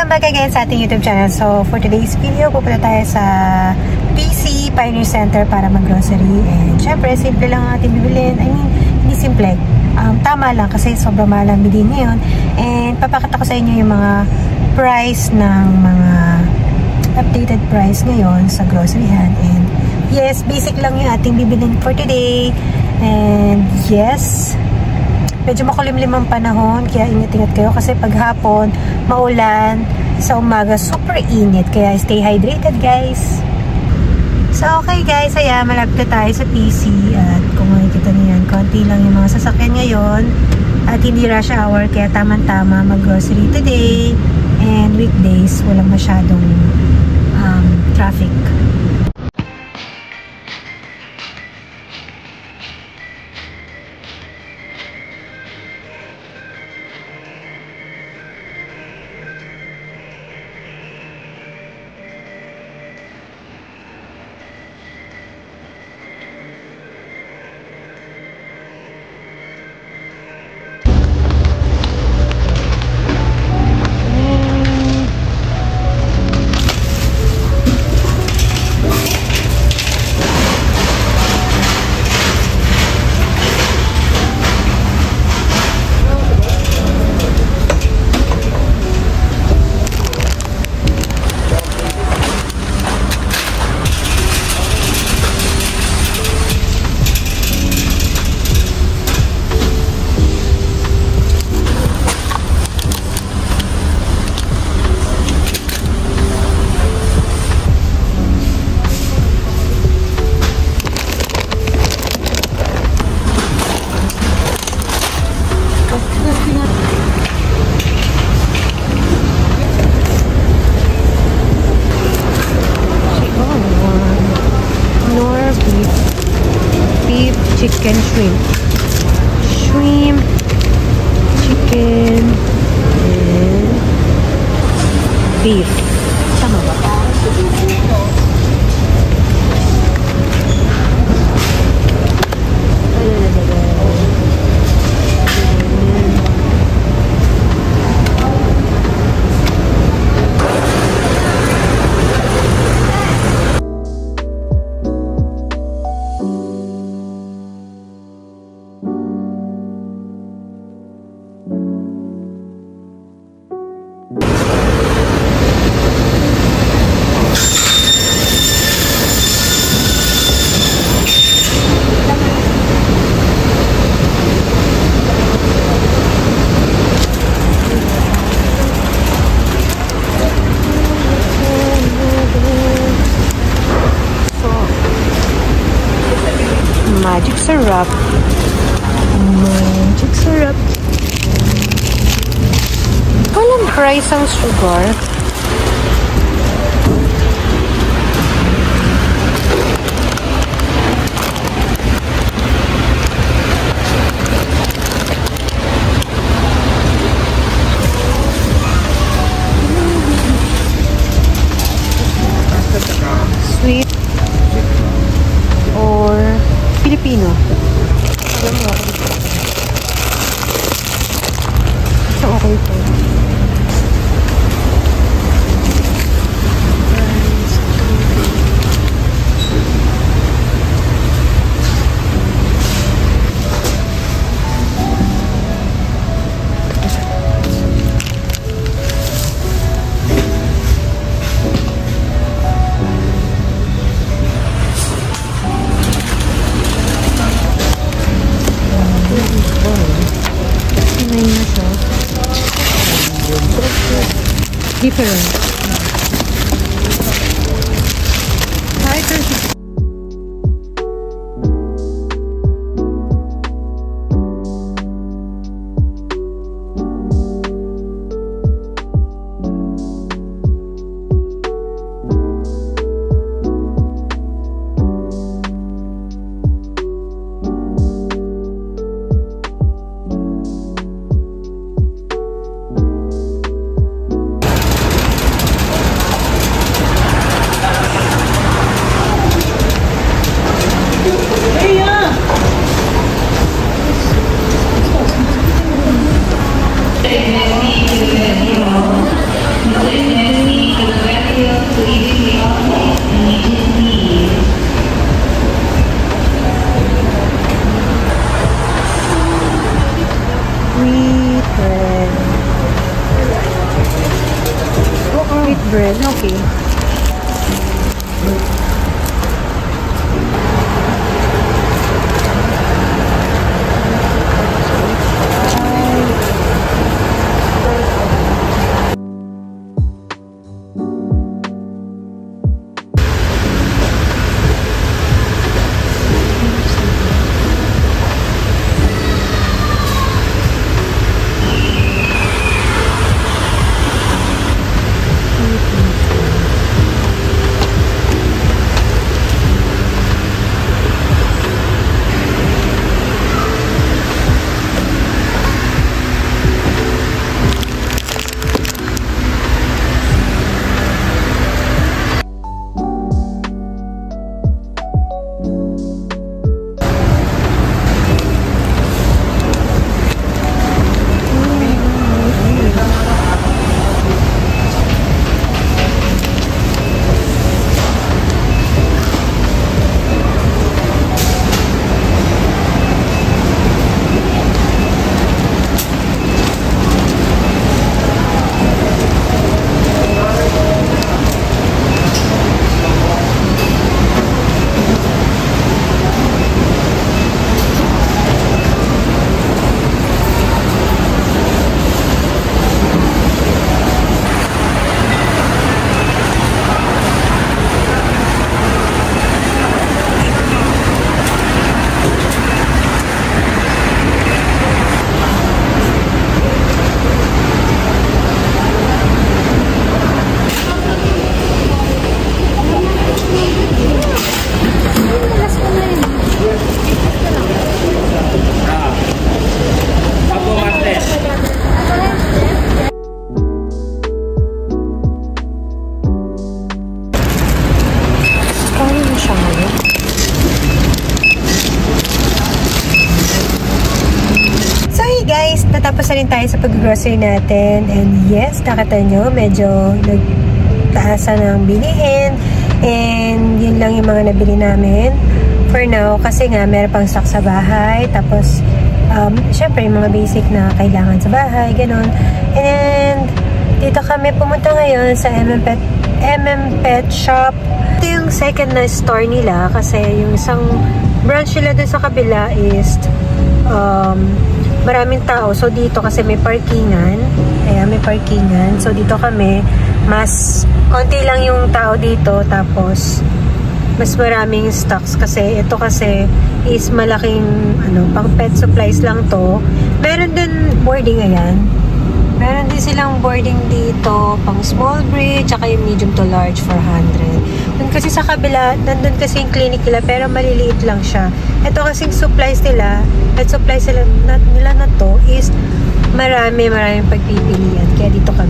Welcome back again sa ating YouTube channel. So, for today's video, pupunta tayo sa PC Pioneer Center para mag-grocery. And syempre, simple lang ang ating bibilin. I mean, hindi simple. Tama lang kasi sobrang mahal ang bilhin ngayon. And papakita ko sa inyo yung mga price ng mga updated price ngayon sa groceryhan. And yes, basic lang yung ating bibilin for today. And yes, medyo makulimlim ang panahon, kaya ingat-ingat kayo kasi paghapon, maulan, sa umaga, super init. Kaya stay hydrated, guys. So, okay guys, ayan, malapit na tayo sa PC. At kung makikita niyo yan, konti lang yung mga sasakyan ngayon. At hindi rush hour, kaya tamang-tama mag-grocery today. And weekdays, walang masyadong traffic. Chicken, shrimp, chicken, and beef. Tama ba? Magic syrup. Magic syrup. Walang price ang sugar. Sweet or Filipino. So, okay po. Different. bread. Okay. Natapos na rin tayo sa pag-grocery natin. And yes, nakita nyo, medyo nagtaasan ng bilihin. And yun lang yung mga nabili namin for now. Kasi nga, meron pang stock sa bahay. Tapos, syempre, yung mga basic na kailangan sa bahay. Ganon. And dito kami pumunta ngayon sa Pet Shop. Ito yung second na store nila. Kasi yung isang branch nila dun sa kabila is maraming tao. So, dito kasi may parkingan. Ayan, may parkingan. So, dito kami, mas konti lang yung tao dito. Tapos, mas maraming stocks. Kasi, ito kasi is malaking, pang pet supplies lang to. Meron din boarding, ayan. Meron din silang boarding dito, pang small breed, tsaka yung medium to large, 400. Dun kasi sa kabila, nandun kasi yung clinic nila, pero maliliit lang siya. Ito kasing supplies nila, at supplies nila na to is maraming pagpipilian. Kaya dito kami